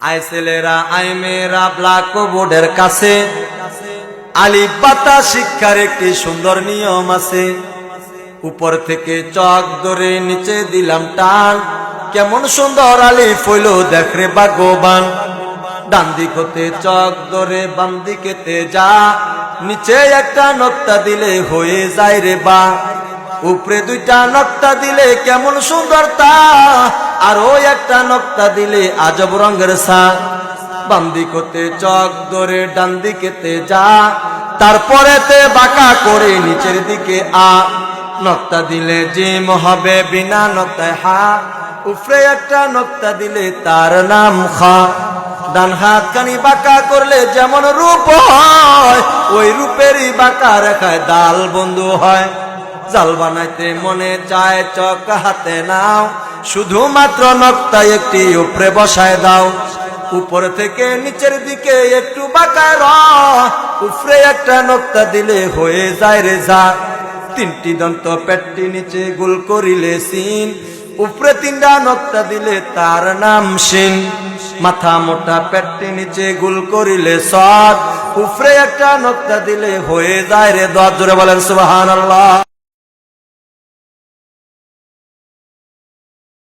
I ছেলেরা I মেয়েরা black বোর্ডের কাছে আলিফ বাতা শিক্ষার একটি সুন্দর নিয়ম আছে। উপর থেকে চক ধরে নিচে দিলাম টান, কেমন সুন্দর আলিফ হইল দেখ রে ভাগ্যবান। ডান দিক হতে চক ধরে বাম দিকেতে যা, নিচে একটা নক্তা দিলে হয়ে যায় রে বা। উপরে দুইটা নক্তা দিলে কেমন সুন্দর তা, আর ওই একটা নক্তা দিলে আজব রঙের সা। বাম দিক হতে চক ধরে ডান দিকেতে যা, তারপরেতে বাঁকা করে নিচের দিকে আ। নক্তা দিলে জিম হবে বিনা নক্তায় হা, উপরে একটা নক্তা দিলে তার নাম খা। ডান হাত কানি বাঁকা করলে যেমন রূপ হয়, ওই রূপেরই বাঁকা রেখায় দাল বন্ধু হয়। জাল বানাইতে মনে চায় চক হাতে নাও, শুধুমাত্র নক্তা একটি উপরে বসায় দাও। উপর থেকে নিচের দিকে একটু বাঁকায় র, উপরে একটা নক্তা দিলে হয়ে যায় রে যা। তিনটি দন্ত পেটটি নিচে গোল করিলে সিন, উপরে তিনটা নক্তা দিলে তার নাম শিন। মাথা মোটা পেটটি নিচে গোল করিলে সদ, উপরে একটা নক্তা দিলে হয়ে যায় রে দ। জোরে বলেন সুবহানাল্লাহ।